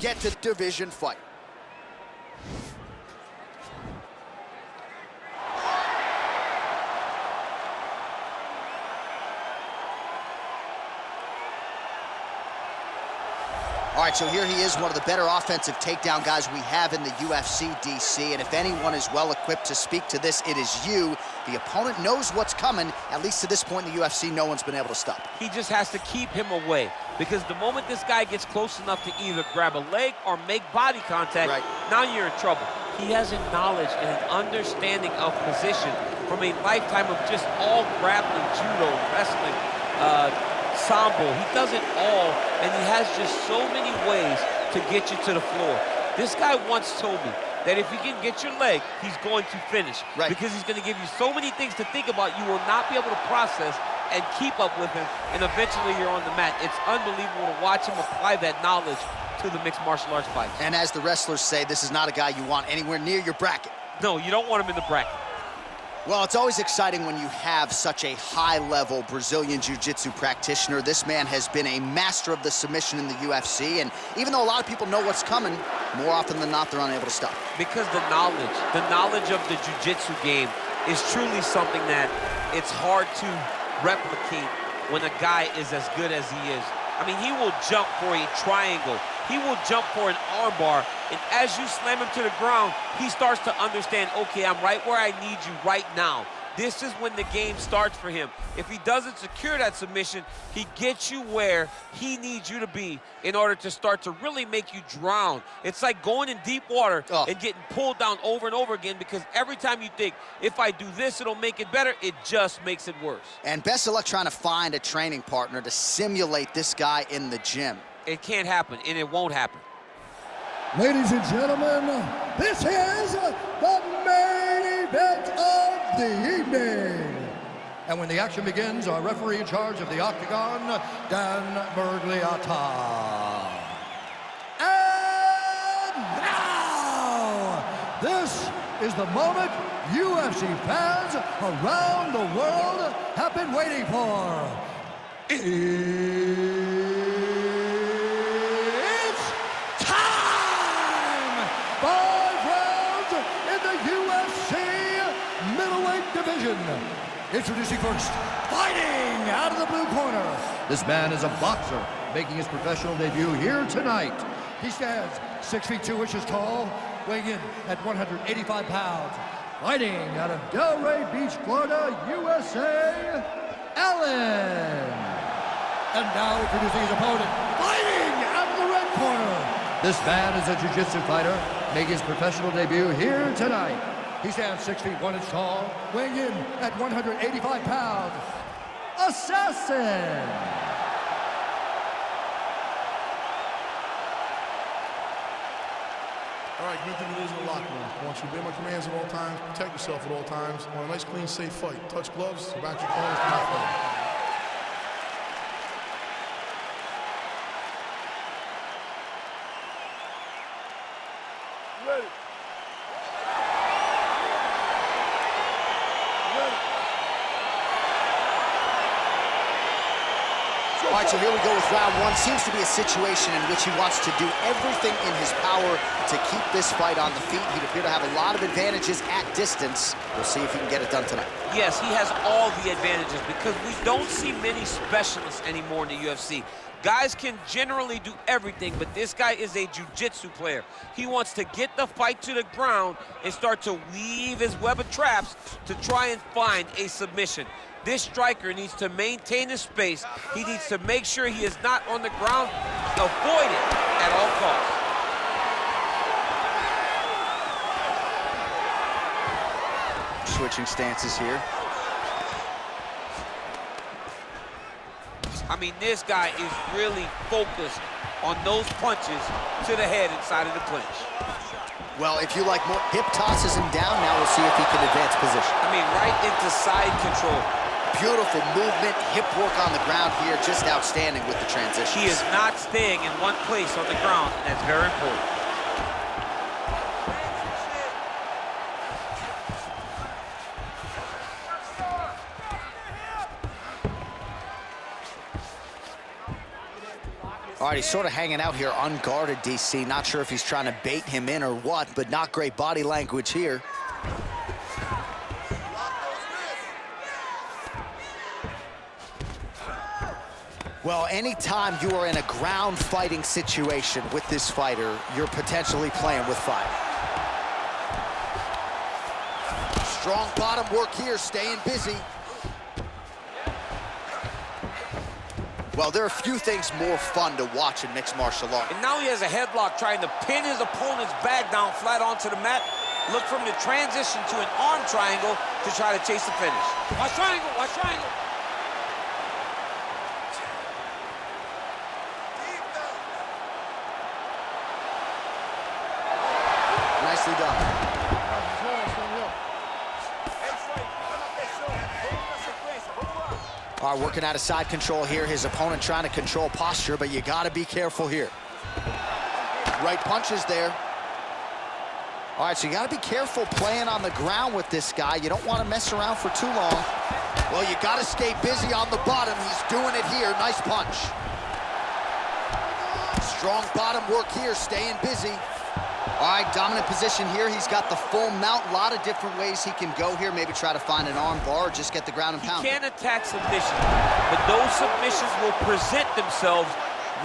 get to division fight. All right, so here he is, one of the better offensive takedown guys we have in the UFC, DC. And if anyone is well-equipped to speak to this, it is you. The opponent knows what's coming. At least to this point in the UFC, no one's been able to stop. He just has to keep him away, because the moment this guy gets close enough to either grab a leg or make body contact, now you're in trouble. He has a knowledge and an understanding of position from a lifetime of just all grappling, judo, wrestling, sambo. He does it all, and he has just so many ways to get you to the floor. This guy once told me that if he can get your leg, he's going to finish. Because he's going to give you so many things to think about, you will not be able to process and keep up with him, and eventually you're on the mat. It's unbelievable to watch him apply that knowledge to the mixed martial arts fight. And as the wrestlers say, this is not a guy you want anywhere near your bracket. No, you don't want him in the bracket. Well, it's always exciting when you have such a high-level Brazilian Jiu-Jitsu practitioner. This man has been a master of the submission in the UFC, and even though a lot of people know what's coming, more often than not, they're unable to stop. Because the knowledge of the Jiu-Jitsu game is truly something that it's hard to replicate when a guy is as good as he is. I mean, he will jump for a triangle. He will jump for an armbar, and as you slam him to the ground, he starts to understand, okay, I'm right where I need you right now. This is when the game starts for him. If he doesn't secure that submission, he gets you where he needs you to be in order to start to really make you drown. It's like going in deep water and getting pulled down over and over again, because every time you think, if I do this, it'll make it better, it just makes it worse. And best of luck trying to find a training partner to simulate this guy in the gym. It can't happen, and it won't happen. Ladies and gentlemen, this is the main event of the evening. And when the action begins, our referee in charge of the Octagon, Dan Bergliata. And now, this is the moment UFC fans around the world have been waiting for. Introducing first, fighting out of the blue corner. This man is a boxer, making his professional debut here tonight. He stands 6 feet 2 inches tall, weighing in at 185 pounds. Fighting out of Delray Beach, Florida, USA, Allen. And now introducing his opponent, fighting out of the red corner. This man is a jiu-jitsu fighter, making his professional debut here tonight. He stands 6 feet 1 inch tall, weighing in at 185 pounds. Assassin! All right, good thing it is in the locker room. I want you to obey my commands at all times, protect yourself at all times. I want a nice, clean, safe fight. Touch gloves, back your corners, come out fighting. Ready. All right, so here we go with round one. Seems to be a situation in which he wants to do everything in his power to keep this fight on the feet. He'd appear to have a lot of advantages at distance. We'll see if he can get it done tonight. Yes, he has all the advantages, because we don't see many specialists anymore in the UFC. Guys can generally do everything, but this guy is a jiu-jitsu player. He wants to get the fight to the ground and start to weave his web of traps to try and find a submission. This striker needs to maintain his space. He needs to make sure he is not on the ground. Avoid it at all costs. Switching stances here. I mean, this guy is really focused on those punches to the head inside of the clinch. Well, if you like more, hip tosses him down. Now we'll see if he can advance position. I mean, right into side control. Beautiful movement, hip work on the ground here, just outstanding with the transition. He is not staying in one place on the ground, and that's very important. All right, he's sort of hanging out here unguarded, DC. Not sure if he's trying to bait him in or what, but not great body language here. Well, anytime you are in a ground fighting situation with this fighter, you're potentially playing with fire. Strong bottom work here, staying busy. Well, there are few things more fun to watch in mixed martial arts. And now he has a headlock trying to pin his opponent's back down flat onto the mat. Look for him to transition to an arm triangle to try to chase the finish. Watch triangle, watch triangle. Nicely done. All right, working out of side control here. His opponent trying to control posture, but you got to be careful here. Right punches there. All right, so you got to be careful playing on the ground with this guy. You don't want to mess around for too long. Well, you got to stay busy on the bottom. He's doing it here. Nice punch. Strong bottom work here, staying busy. All right, dominant position here. He's got the full mount. A lot of different ways he can go here. Maybe try to find an arm bar or just get the ground and pound. He can attack submission, but those submissions will present themselves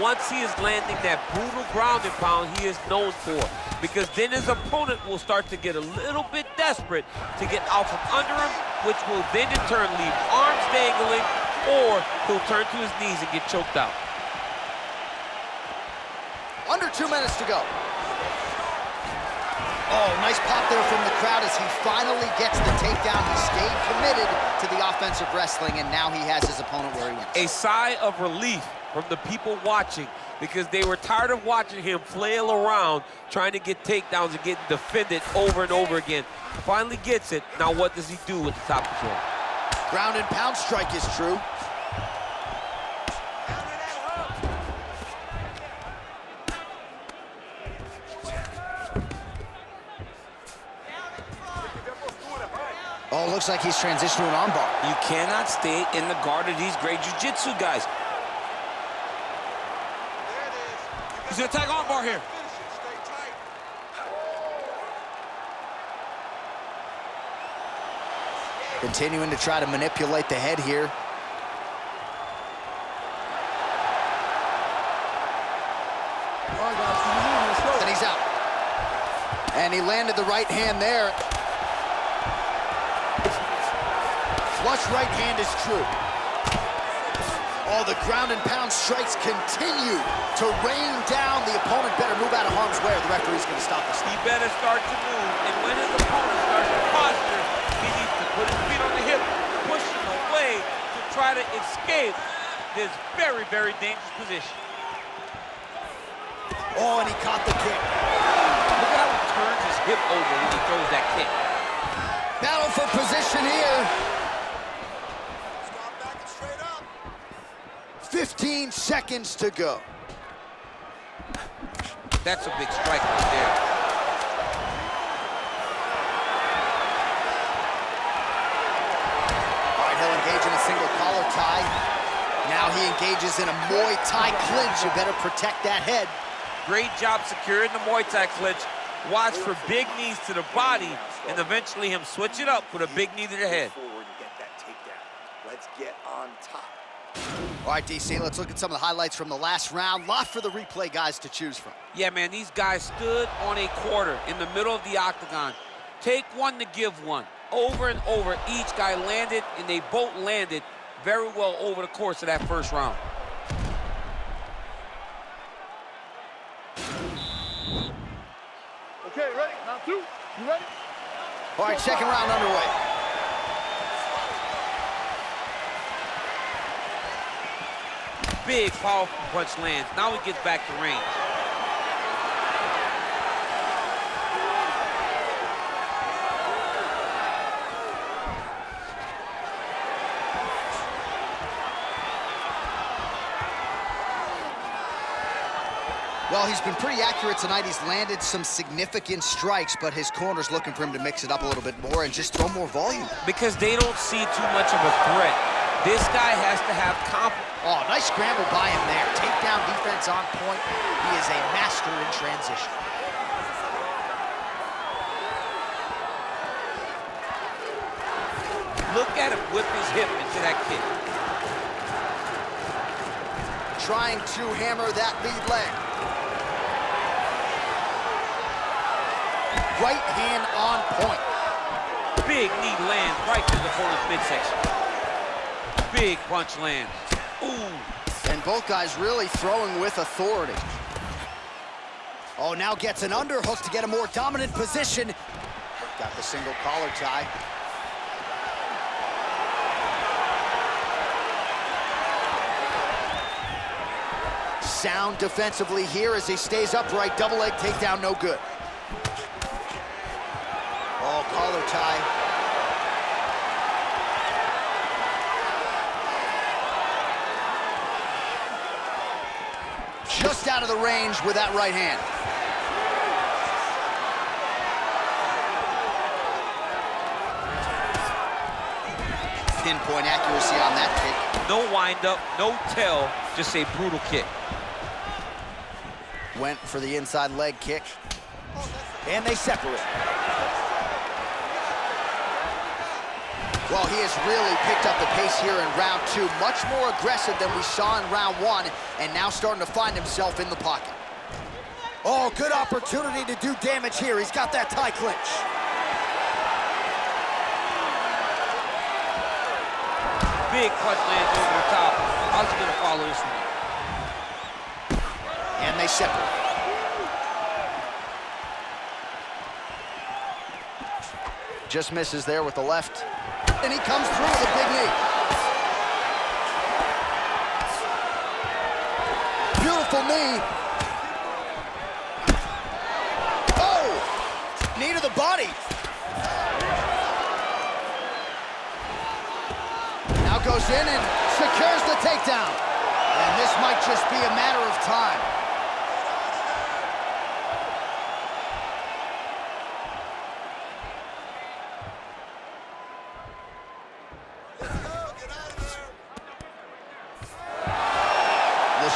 once he is landing that brutal ground and pound he is known for. Because then his opponent will start to get a little bit desperate to get out from under him, which will then in turn leave arms dangling, or he'll turn to his knees and get choked out. Under 2 minutes to go. Oh, nice pop there from the crowd as he finally gets the takedown. He stayed committed to the offensive wrestling, and now he has his opponent where he wants. A sigh of relief from the people watching, because they were tired of watching him flail around trying to get takedowns and get defended over and over again. Finally gets it. Now what does he do with the top control? Ground and pound strike is true. Oh, looks like he's transitioned to an armbar. You cannot stay in the guard of these great jiu-jitsu guys. He's gonna attack armbar here. Continuing to try to manipulate the head here. And he's out. And he landed the right hand there. Flush right hand is true. Oh, the ground and pound strikes continue to rain down. The opponent better move out of harm's way or the referee's going to stop this. He better start to move, and when his opponent starts to posture, he needs to put his feet on the hip, push him away to try to escape this very, very dangerous position. Oh, and he caught the kick. Look at how he turns his hip over when he throws that kick. Battle for position here. 15 seconds to go. That's a big strike right there. All right, he'll engage in a single collar tie. Now he engages in a Muay Thai clinch. You better protect that head. Great job securing the Muay Thai clinch. Watch for big knees to the body, and eventually him switch it up with a big knee to the head. Let's get on top. All right, DC, let's look at some of the highlights from the last round. Lot for the replay guys to choose from. Yeah, man, these guys stood on a quarter in the middle of the octagon. Take one to give one. Over and over, each guy landed, and they both landed very well over the course of that first round. Okay, ready? Round two. You ready? All right, second round underway. Big, powerful punch lands. Now he gets back to range. Well, he's been pretty accurate tonight. He's landed some significant strikes, but his corner's looking for him to mix it up a little bit more and just throw more volume. Because they don't see too much of a threat. This guy has to have confidence. Oh, nice scramble by him there. Takedown defense on point. He is a master in transition. Look at him whip his hip into that kick. Trying to hammer that lead leg. Right hand on point. Big knee lands right to the opponent's midsection. Big punch lands. Ooh. And both guys really throwing with authority. Oh, now gets an underhook to get a more dominant position. Got the single collar tie. Sound defensively here as he stays upright. Double leg takedown, no good. Oh, collar tie. Just out of the range with that right hand. Pinpoint accuracy on that kick. No wind-up, no tell, just a brutal kick. Went for the inside leg kick. And they separate. Well, he has really picked up the pace here in round two. Much more aggressive than we saw in round one, and now starting to find himself in the pocket. Oh, good opportunity to do damage here. He's got that tie clinch. Big punch lands over the top. How's he gonna follow this one? And they separate. Just misses there with the left. And he comes through with a big knee. Beautiful knee. Oh! Knee to the body. Now goes in and secures the takedown. And this might just be a matter of time.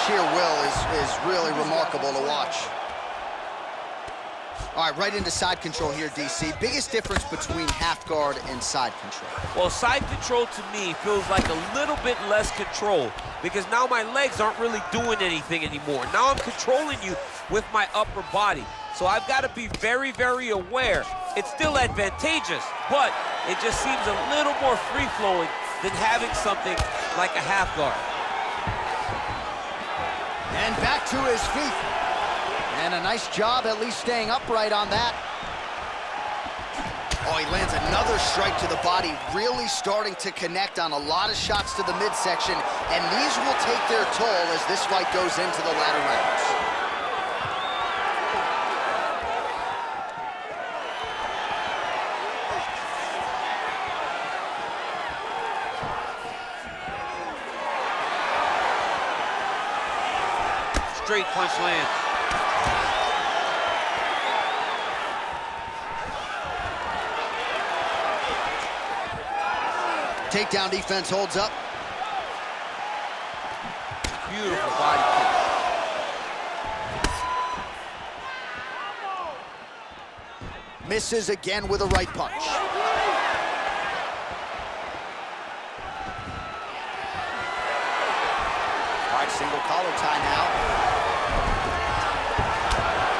Sheer will is really remarkable to watch. All right, right into side control here, DC. Biggest difference between half guard and side control? Well, side control to me feels like a little bit less control because now my legs aren't really doing anything anymore. Now I'm controlling you with my upper body. So I've got to be very, very aware. It's still advantageous, but it just seems a little more free-flowing than having something like a half guard. And back to his feet. And a nice job at least staying upright on that. Oh, he lands another strike to the body, really starting to connect on a lot of shots to the midsection, and these will take their toll as this fight goes into the latter rounds. Straight punch lands. Takedown defense holds up. Beautiful body kick. Misses again with a right punch. All right, single collar tie now.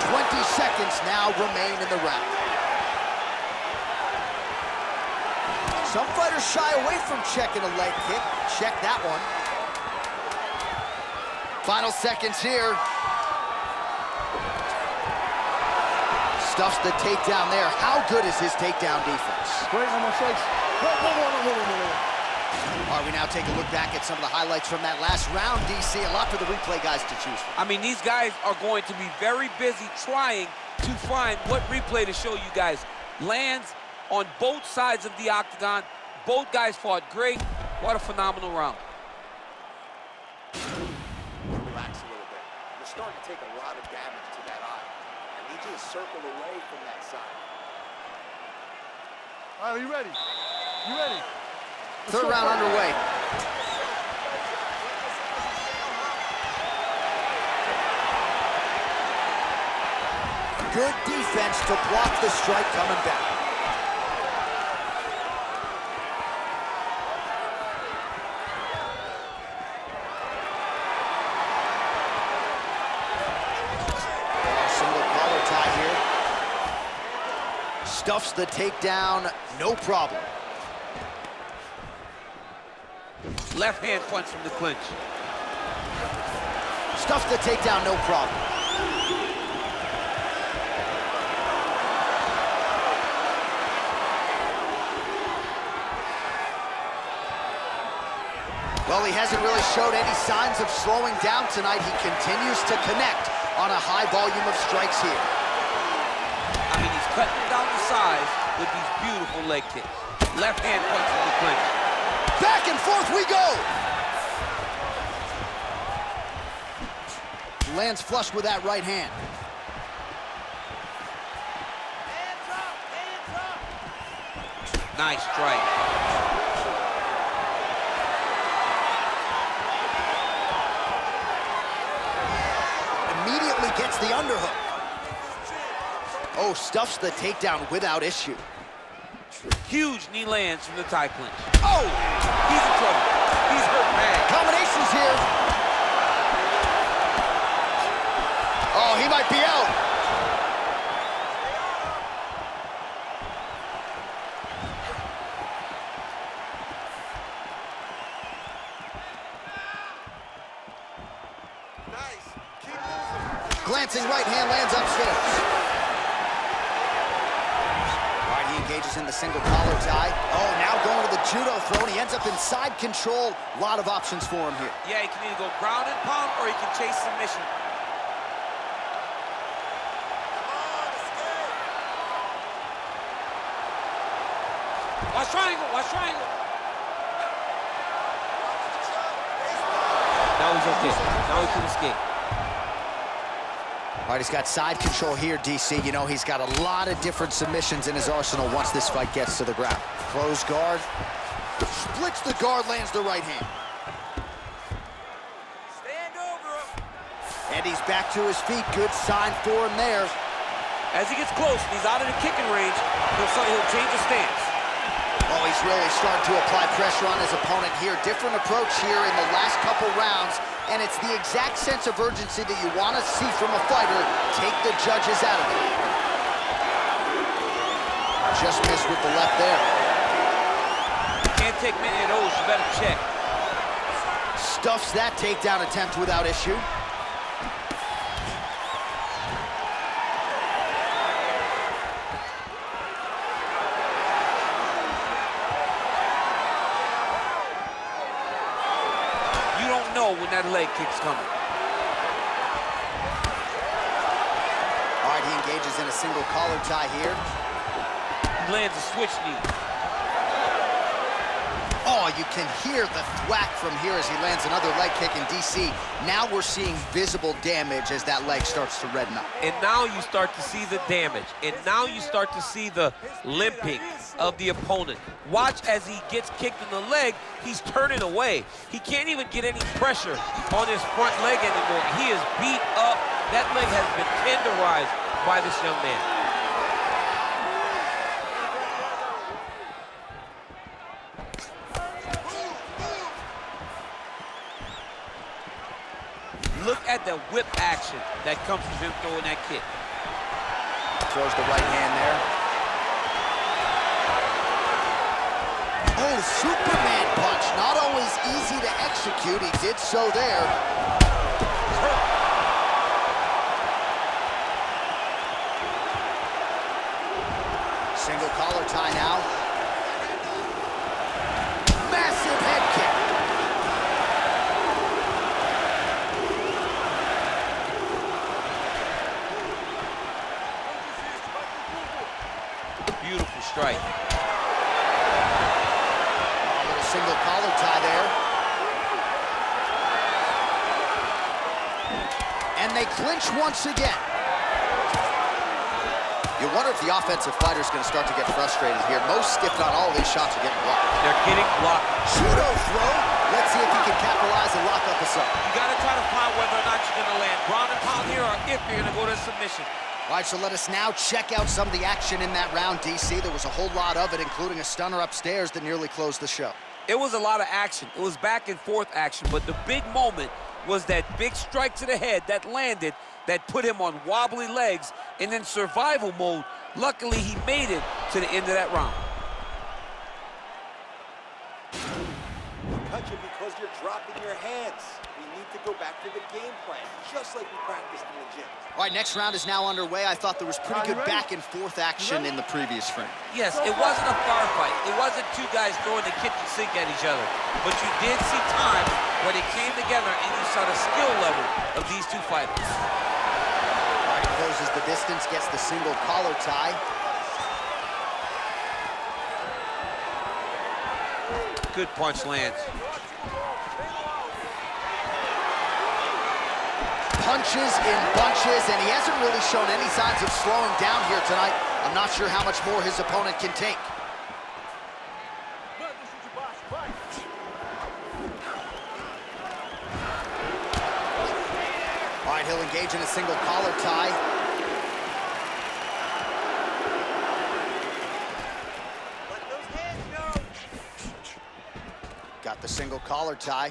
20 seconds now remain in the round. Some fighters shy away from checking a leg kick. Check that one. Final seconds here. Stuffs the takedown there. How good is his takedown defense? Great, no more strikes. Whoa. All right, we now take a look back at some of the highlights from that last round, DC. A lot for the replay guys to choose from. I mean, these guys are going to be very busy trying to find what replay to show you guys. Lands on both sides of the octagon. Both guys fought great. What a phenomenal round. Relax a little bit. You're starting to take a lot of damage to that eye. I need you to circle away from that side. All right, are you ready? You ready? Third round underway. good defense to block the strike coming back. Single collar tie here. Stuffs the takedown, no problem. Left hand punch from the clinch. Stuffs the takedown, no problem. Well, he hasn't really showed any signs of slowing down tonight. He continues to connect on a high volume of strikes here. I mean, he's cutting down the size with these beautiful leg kicks. Left hand punch from the clinch. Back and forth we go! Lands flush with that right hand. Nice strike. Immediately gets the underhook. Oh, stuffs the takedown without issue. Huge knee lands from the tie clinch. Oh! He's in trouble. He's hurt bad. Combinations here. Oh, he might be out. Nice. Keep moving. Glancing right hand lands upstairs. All right, he engages in the single collar tie. Oh, now going to the judo throw, and he ends up in side control. A lot of options for him here. Yeah, he can either go ground and pound or he can chase submission. Watch triangle, watch triangle. Now he's okay. Now he can escape. All right, he's got side control here, DC. You know, he's got a lot of different submissions in his arsenal once this fight gets to the ground. Close guard. Splits the guard, lands the right hand. Stand over him. And he's back to his feet. Good sign for him there. As he gets close and he's out of the kicking range, he'll change his stance. Oh, he's really starting to apply pressure on his opponent here. Different approach here in the last couple rounds, and it's the exact sense of urgency that you want to see from a fighter. Take the judges out of it. Just missed with the left there. Can't take many of those, you better check. Stuffs that takedown attempt without issue. You don't know when that leg kick's coming. All right, he engages in a single collar tie here. He lands a switch knee. Oh, you can hear the thwack from here as he lands another leg kick in DC. Now we're seeing visible damage as that leg starts to redden up. And now you start to see the damage. And now you start to see the limping of the opponent. Watch as he gets kicked in the leg, he's turning away. He can't even get any pressure on his front leg anymore. He is beat up. That leg has been tenderized by this young man. Look at the whip action that comes from him throwing that kick. Throws the right hand there. Oh, Superman punch. Not always easy to execute. He did so there. Single collar tie now. Massive head kick. Beautiful strike. A little single collar tie there. And they clinch once again. You wonder if the offensive fighter is going to start to get frustrated here. Most, if not all, of these shots are getting blocked. They're getting blocked. Judo throw. Let's see if he can capitalize and lock up a sub. You got to try to find whether or not you're going to land ground and pound here or if you're going to go to submission. All right, so let us now check out some of the action in that round, DC. There was a whole lot of it, including a stunner upstairs that nearly closed the show. It was a lot of action. It was back and forth action, but the big moment was that big strike to the head that landed, that put him on wobbly legs, and in survival mode. Luckily, he made it to the end of that round. Cut you because you're dropping your hands. We need to go back to the game plan, just like we practiced in the gym. All right, next round is now underway. I thought there was pretty good back and forth action in the previous frame. Yes, it wasn't a firefight. It wasn't two guys throwing the kitchen sink at each other. But you did see times where they came together and you saw the skill level of these two fighters. All right, closes the distance, gets the single collar tie. Good punch lands. Punches in bunches, and he hasn't really shown any signs of slowing down here tonight. I'm not sure how much more his opponent can take. All right, he'll engage in a single collar tie. Let those hands go. Got the single collar tie.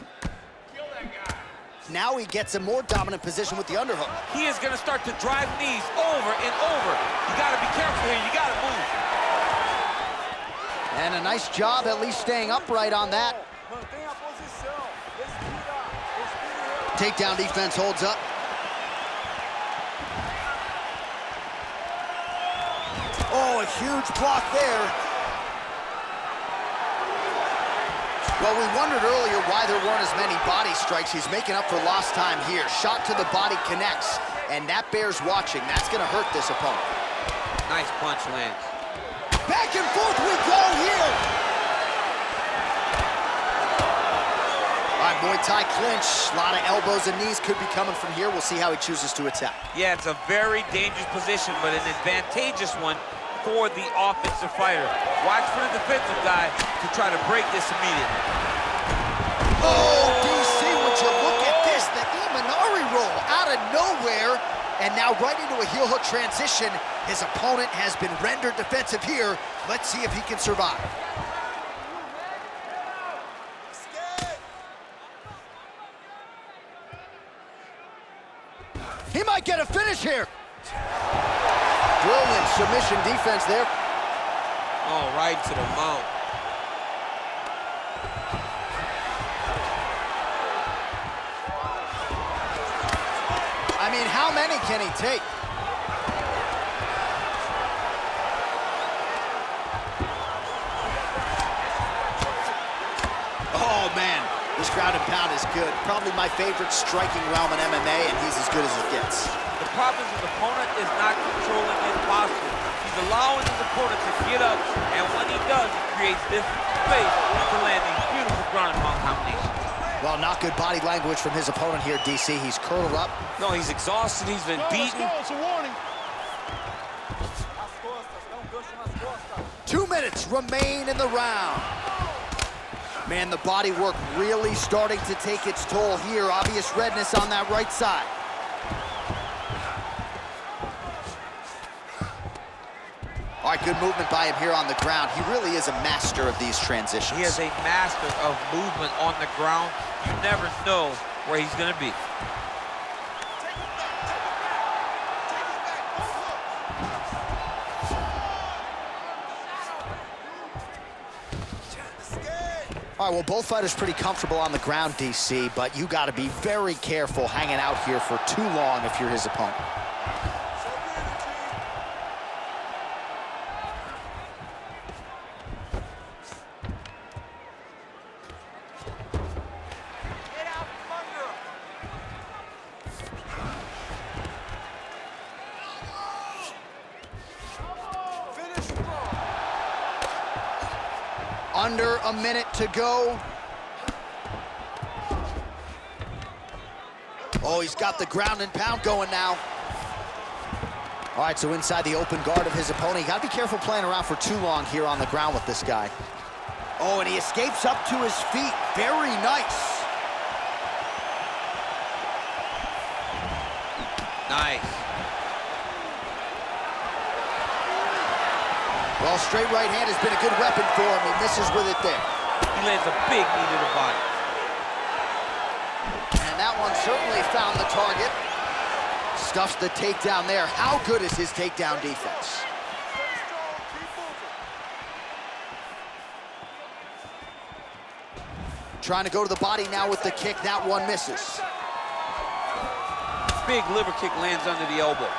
Now he gets a more dominant position with the underhook. He is going to start to drive knees over and over. You got to be careful here. You got to move. And a nice job at least staying upright on that. Takedown defense holds up. Oh, a huge block there. Well, we wondered earlier why there weren't as many body strikes. He's making up for lost time here. Shot to the body connects, and that bears watching. That's going to hurt this opponent. Nice punch lands. Back and forth we go here. All right, Muay Thai clinch. A lot of elbows and knees could be coming from here. We'll see how he chooses to attack. Yeah, it's a very dangerous position, but an advantageous one for the offensive fighter. Watch for the defensive guy to try to break this immediately. Oh, DC, would you look at this? The Imanari roll out of nowhere, and now right into a heel hook transition. His opponent has been rendered defensive here. Let's see if he can survive. He might get a finish here. Brilliant submission defense there. Oh, right to the mount. I mean, how many can he take? Oh, man, this ground and pound is good. Probably my favorite striking realm in MMA, and he's as good as it gets. The problem is his opponent is not controlling his posture. He's allowing his opponent to get up, and when he does, he creates this space to land these beautiful ground and pound combinations. Well, not good body language from his opponent here, DC. He's curled up. No, he's exhausted. He's been beaten. It's a warning. 2 minutes remain in the round. Man, the body work really starting to take its toll here. Obvious redness on that right side. All right, good movement by him here on the ground. He really is a master of these transitions. He is a master of movement on the ground. You never know where he's going to be. All right, well, both fighters pretty comfortable on the ground, DC, but you got to be very careful hanging out here for too long if you're his opponent. Under a minute to go. Oh, he's got the ground and pound going now. All right, so inside the open guard of his opponent. You gotta be careful playing around for too long here on the ground with this guy. Oh, and he escapes up to his feet. Very nice. Nice. Well, straight right hand has been a good weapon for him. He misses with it there. He lands a big knee to the body. And that one certainly found the target. Stuffs the takedown there. How good is his takedown defense? Trying to go to the body now with the kick. That one misses. Big liver kick lands under the elbow.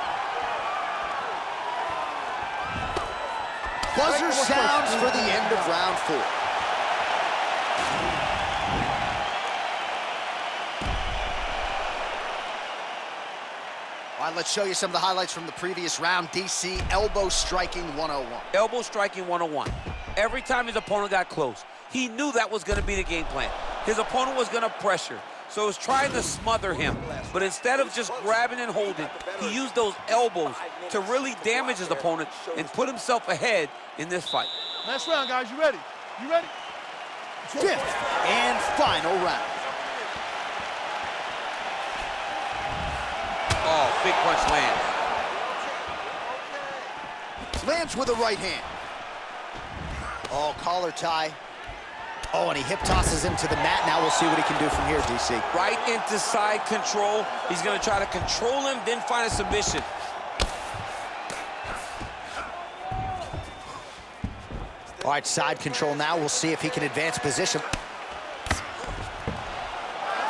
Buzzer sounds for the end of round 4. All right, let's show you some of the highlights from the previous round. DC, elbow striking 101. Elbow striking 101. Every time his opponent got close, he knew that was going to be the game plan. His opponent was going to pressure, so he was trying to smother him. But instead of just grabbing and holding, he used those elbows to really damage his opponent and put himself ahead in this fight. Last round, guys. You ready? You ready? 5th and final round. Oh, big punch lands. Lands with a right hand. Oh, collar tie. Oh, and he hip tosses him to the mat. Now we'll see what he can do from here, DC. Right into side control. He's going to try to control him, then find a submission. All right, side control now. We'll see if he can advance position.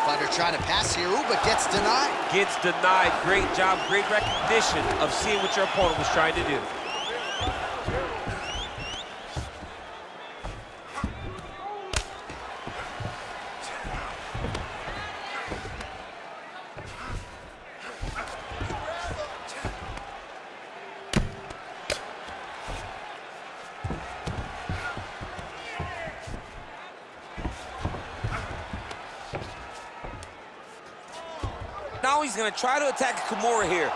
Fighter trying to pass here, ooh, but gets denied. Gets denied. Great job, great recognition of seeing what your opponent was trying to do. Now he's going to try to attack Kimura here.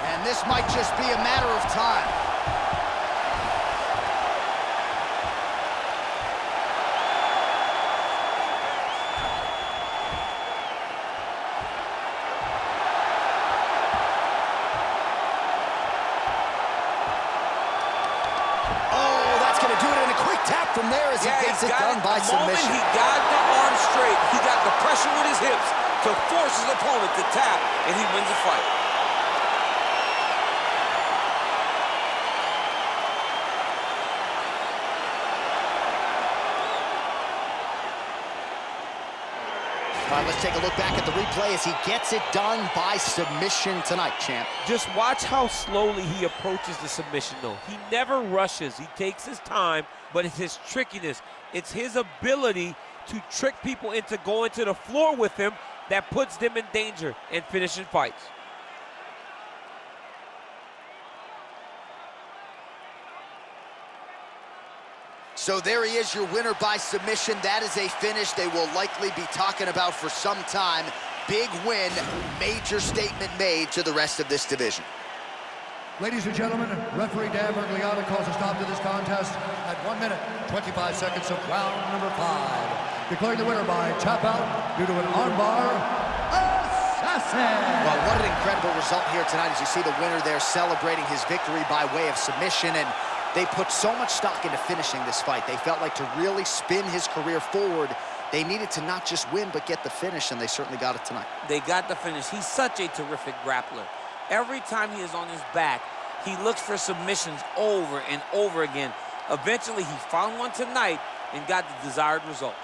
And this might just be a matter of time. Oh, that's going to do it in a quick tap from there as he gets it done by submission. The moment he got the arm straight, he got the pressure with his hips to force his opponent to tap, and he wins the fight. All right, let's take a look back at the replay as he gets it done by submission tonight, champ. Just watch how slowly he approaches the submission, though. He never rushes. He takes his time, but it's his trickiness. It's his ability to trick people into going to the floor with him that puts them in danger and finishing fights. So there he is, your winner by submission. That is a finish they will likely be talking about for some time. Big win, major statement made to the rest of this division. Ladies and gentlemen, referee Dan Bergliata calls a stop to this contest at 1 minute, 25 seconds of round number 5. Declaring the winner by tap out due to an armbar, Assassin. Well, what an incredible result here tonight as you see the winner there celebrating his victory by way of submission, and they put so much stock into finishing this fight. They felt like to really spin his career forward, they needed to not just win, but get the finish, and they certainly got it tonight. They got the finish. He's such a terrific grappler. Every time he is on his back, he looks for submissions over and over again. Eventually, he found one tonight and got the desired result.